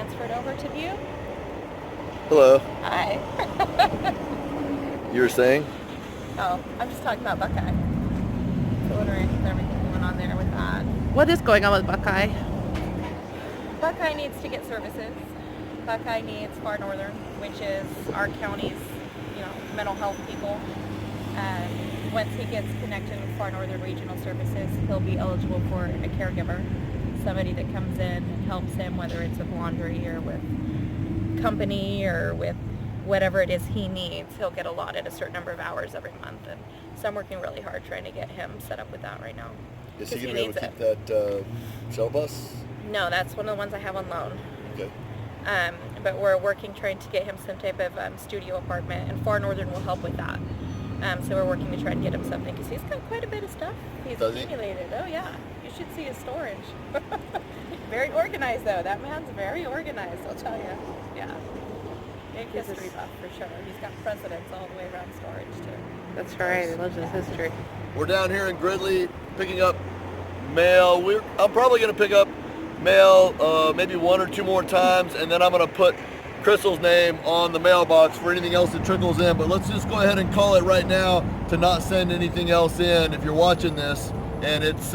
transferred over to view. Hello. Hi. You were saying? Oh, I'm just talking about Buckeye. So wondering if there's everything going on there with that. What is going on with Buckeye? Buckeye needs to get services. Buckeye needs Far Northern, which is our county's, mental health people. Once he gets connected with Far Northern Regional Services, he'll be eligible for a caregiver, somebody that comes in and helps him, whether it's with laundry or with company or with whatever it is he needs. He'll get allotted a certain number of hours every month, and so I'm working really hard trying to get him set up with that right now. Is he going to be able to keep that shuttle bus? No, that's one of the ones I have on loan. Okay. But we're working trying to get him some type of studio apartment, and Far Northern will help with that. So we're working to try and get him something, because he's got quite a bit of stuff he's accumulated. Oh yeah, you should see his storage. Very organized though. That man's very organized, I'll tell you. Yeah. Big history buff for sure. He's got precedents all the way around storage too. That's right, he loves his history. We're down here in Gridley picking up mail. I'm probably going to pick up mail maybe one or two more times, and then I'm going to put Crystal's name on the mailbox for anything else that trickles in. But let's just go ahead and call it right now to not send anything else in if you're watching this. And it's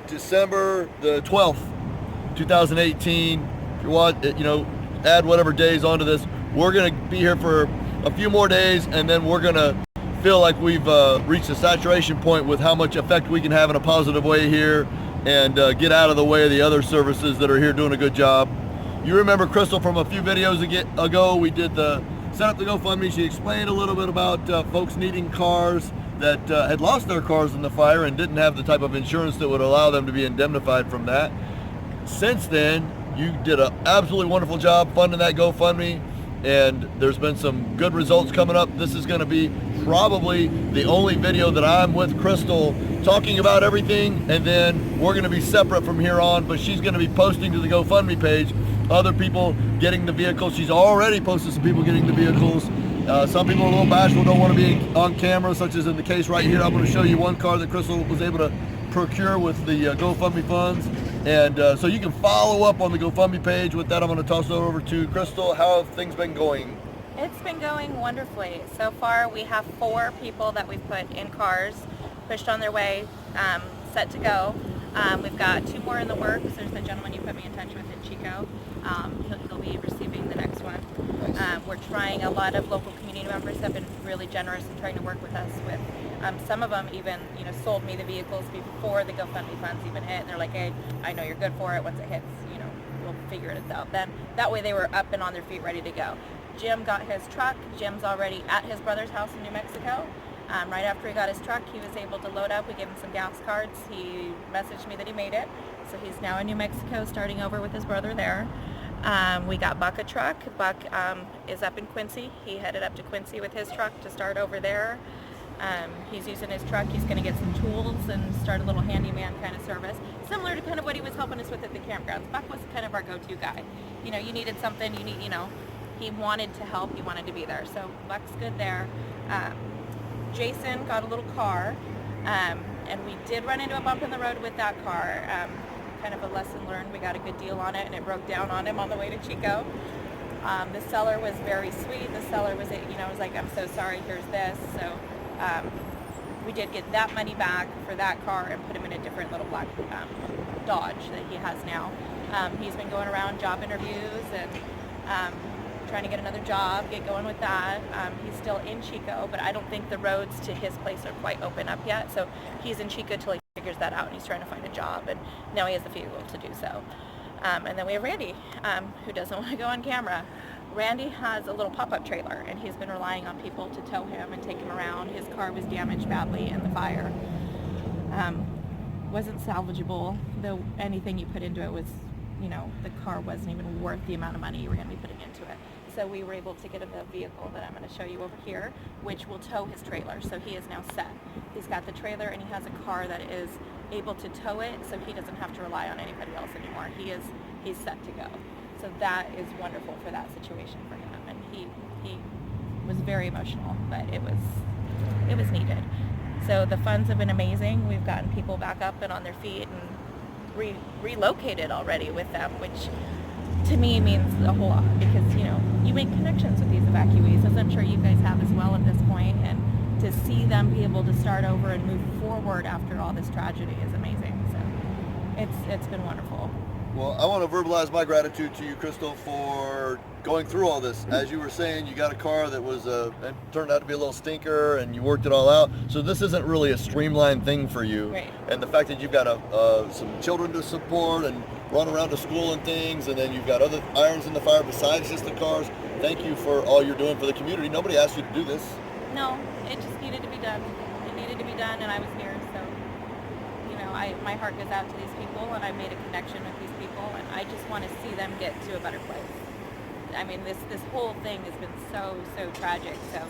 December the 12th, 2018. If you want, add whatever days onto this. We're going to be here for a few more days, and then we're going to feel like we've reached a saturation point with how much effect we can have in a positive way here, and get out of the way of the other services that are here doing a good job. You remember Crystal from a few videos ago, we did the set up the GoFundMe. She explained a little bit about folks needing cars that had lost their cars in the fire and didn't have the type of insurance that would allow them to be indemnified from that. Since then, you did an absolutely wonderful job funding that GoFundMe, and there's been some good results coming up. This is going to be probably the only video that I'm with Crystal talking about everything, and then we're going to be separate from here on, but she's going to be posting to the GoFundMe page other people getting the vehicles. She's already posted some people getting the vehicles. Some people are a little bashful, don't want to be on camera, such as in the case right here. I'm going to show you one car that Crystal was able to procure with the GoFundMe funds. And so you can follow up on the GoFundMe page. With that, I'm going to toss it over to Crystal. How have things been going? It's been going wonderfully. So far, we have 4 people that we've put in cars, pushed on their way, set to go. We've got 2 more in the works. There's the gentleman you put me in touch with in Chico. He'll be receiving the next one. We're trying, a lot of local community members have been really generous in trying to work with us with, some of them even, sold me the vehicles before the GoFundMe funds even hit, and they're like, hey, I know you're good for it. Once it hits, we'll figure it out then. That way they were up and on their feet ready to go. Jim got his truck. Jim's already at his brother's house in New Mexico. Right after he got his truck, he was able to load up. We gave him some gas cards. He messaged me that he made it. So he's now in New Mexico, starting over with his brother there. We got Buck a truck. Buck is up in Quincy. He headed up to Quincy with his truck to start over there. He's using his truck. He's going to get some tools and start a little handyman kind of service, similar to kind of what he was helping us with at the campgrounds. Buck was kind of our go-to guy. You needed something. He wanted to help. He wanted to be there. So Buck's good there. Jason got a little car, and we did run into a bump in the road with that car. Kind of a lesson learned. We got a good deal on it, and it broke down on him on the way to Chico. The seller was very sweet. The seller was like, I'm so sorry, here's this. So we did get that money back for that car and put him in a different little black Dodge that he has now. He's been going around job interviews and trying to get another job, get going with that. He's still in Chico, but I don't think the roads to his place are quite open up yet. So he's in Chico till he figures that out, and he's trying to find a job, and now he has the vehicle to do so. And then we have Randy, who doesn't want to go on camera. Randy has a little pop-up trailer, and he's been relying on people to tow him and take him around. His car was damaged badly in the fire. Wasn't salvageable, though anything you put into it was, the car wasn't even worth the amount of money you were going to be putting into it. So we were able to get him the vehicle that I'm going to show you over here, which will tow his trailer. So he is now set. He's got the trailer, and he has a car that is able to tow it, so he doesn't have to rely on anybody else anymore. He's set to go. So that is wonderful for that situation for him, and he was very emotional, but it was needed. So the funds have been amazing. We've gotten people back up and on their feet and relocated already with them, which to me means a whole lot because, you know, you make connections with these evacuees, as I'm sure you guys have as well at this point, and to see them be able to start over and move forward after all this tragedy is amazing. So it's been wonderful. Well, I want to verbalize my gratitude to you, Crystal, for going through all this. As you were saying, you got a car that was it turned out to be a little stinker, and you worked it all out. So this isn't really a streamlined thing for you. Right. And the fact that you've got some children to support and run around to school and things, and then you've got other irons in the fire besides just the cars. Thank you for all you're doing for the community. Nobody asked you to do this. No, it just needed to be done. It needed to be done, and I was here, so, you know, my heart goes out to these people, and I made a connection with these people, and I just want to see them get to a better place. I mean, this whole thing has been so tragic, so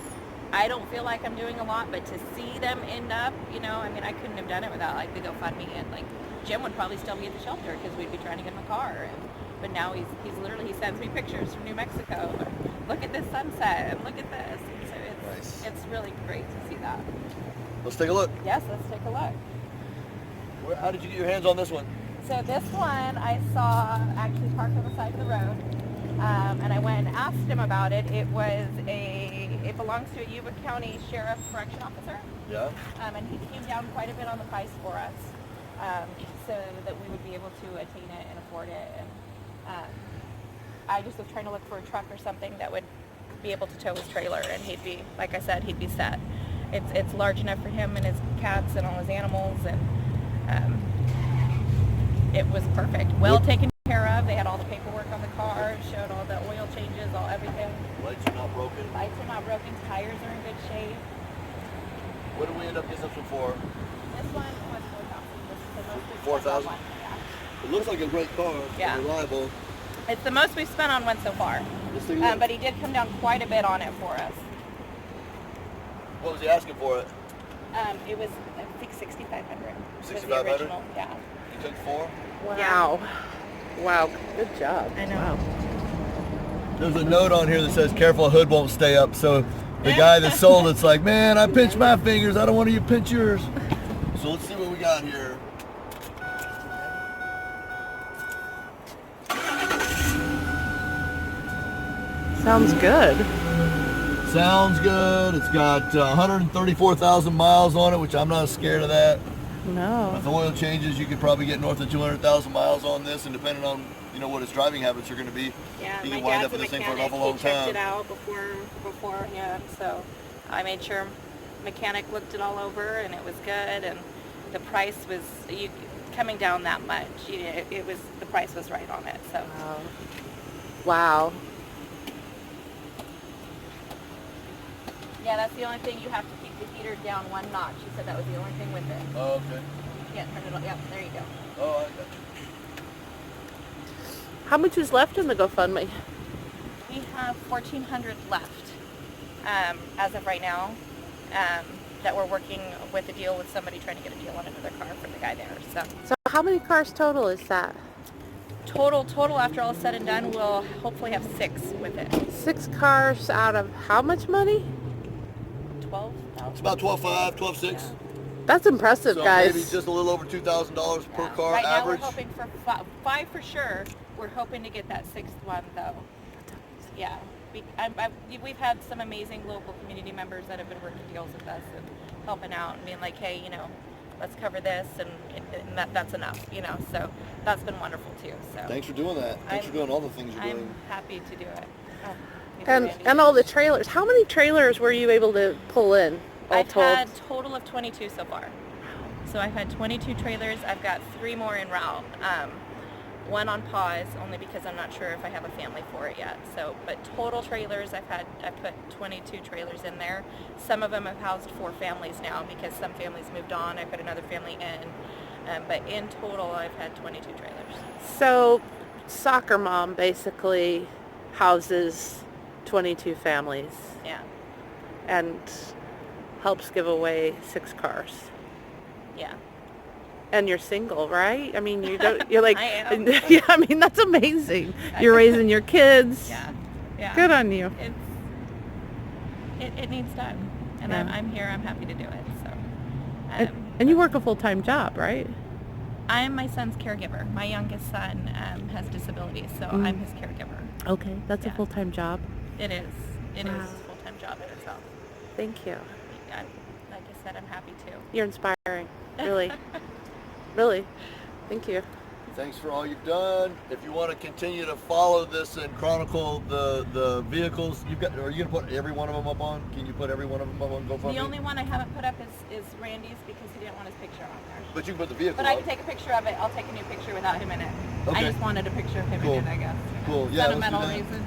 I don't feel like I'm doing a lot, but to see them end up, you know, I mean, I couldn't have done it without, like, the GoFundMe, and, like, Jim would probably still be at the shelter, because we'd be trying to get him a car, but now he's literally, he sends me pictures from New Mexico, look at this sunset, and look at this, and so it's really great to see that. Let's take a look. Yes, let's take a look. How did you get your hands on this one? So this one I saw actually parked on the side of the road, and I went and asked him about it. It belongs to a Yuba County Sheriff Correction Officer. Yeah. And he came down quite a bit on the price for us, so that we would be able to attain it and afford it. And I just was trying to look for a truck or something that would be able to tow his trailer, and he'd be, like I said, he'd be set. It's large enough for him and his cats and all his animals, and it was perfect. Well taken care of. They had all the paperwork on the car, showed all the oil changes, all everything. Lights are not broken. Lights are not broken. Tires are in good shape. What did we end up getting this one for? This one was $4,000. This is the most we've spent $4,000? on one. Yeah. It looks like a great car. Yeah. Reliable. It's the most we've spent on one so far. But he did come down quite a bit on it for us. What was he asking for it? It was, I think, $6,500. $6,500? Yeah. You took 4? Wow. Yeah. Wow. Good job. I know. Wow. There's a note on here that says, careful, hood won't stay up. So the guy that sold it's like, man, I pinched my fingers. I don't want you to pinch yours. So let's see what we got here. Sounds good. Sounds good. It's got 134,000 miles on it, which I'm not scared of that. No. With oil changes, you could probably get north of 200,000 miles on this, and depending on, you know, what his driving habits are going to be, Yeah, he my can wind dad's up with a this thing for an mechanic. awful long He checked time. it out beforehand, so I made sure mechanic looked it all over, and it was good, and the price was coming down that much. It was, the price was right on it. So Wow. Wow. yeah, that's the only thing. You have to keep the heater down 1 notch. She said that was the only thing with it. Oh, okay. You can't turn it on. Yep, there you go. Oh, I got you. How much is left in the GoFundMe? We have 1,400 left as of right now. That we're working with a deal with somebody trying to get a deal on another car for the guy there. So how many cars total is that? Total after all is said and done, we'll hopefully have 6 with it. 6 cars out of how much money? 12,000. It's about 12.5, 12.6. That's impressive, So guys. maybe just a little over $2,000 per Yeah. car right average. now we're hoping for 5 for sure. We're hoping to get that 6th one though. Yeah. We've had some amazing local community members that have been working deals with us and helping out and being like, hey, you know, let's cover this, and that's enough, you know. So that's been wonderful too. So Thanks for doing that. Thanks for doing all the things you're I'm doing. happy to do it. And all the trailers. How many trailers were you able to pull in, all I've told? had total of 22 so far. So I've had 22 trailers. I've got 3 more en route. 1 on pause, only because I'm not sure if I have a family for it yet. So, but total trailers, I've put 22 trailers in there. Some of them have housed 4 families now because some families moved on. I put another family in. But in total, I've had 22 trailers. So Soccer Mom basically houses 22 families Yeah. and helps give away 6 cars. Yeah. And you're single, right? I mean, you don't. You're like, I am. yeah. I mean, that's amazing. You're raising your kids. Yeah. Yeah. Good on you. It needs done, and Yeah. I'm here. I'm happy to do it. So. And you work a full-time job, right? I'm my son's caregiver. My youngest son has disabilities, so I'm his caregiver. Okay, that's a Yeah. full-time job. It is. It is Wow. a full-time job in itself. Thank you. Like I said, I'm happy too. You're inspiring. Really. Really. Thank you. Thanks for all you've done. If you want to continue to follow this and chronicle the vehicles, are you gonna put every one of them up on? Can you put every one of them up on GoFundMe? The only one I haven't put up is Randy's because he didn't want his picture on there. But you can put the vehicle But I up. can take a picture of it. I'll take a new picture without him in it. Okay. I just wanted a picture of him Cool. in it, I guess. Cool. Yeah, let's do Sentimental that. reasons.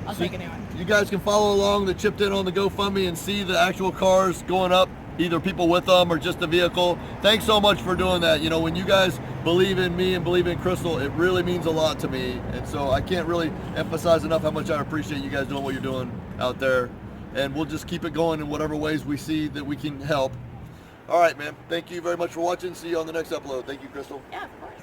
I'll So take a new one. You guys can follow along the chipped in on the GoFundMe and see the actual cars going up, either people with them or just the vehicle. Thanks so much for doing that. You know, when you guys believe in me and believe in Crystal, it really means a lot to me. And so I can't really emphasize enough how much I appreciate you guys doing what you're doing out there. And we'll just keep it going in whatever ways we see that we can help. All right, man. Thank you very much for watching. See you on the next upload. Thank you, Crystal. Yeah, of course.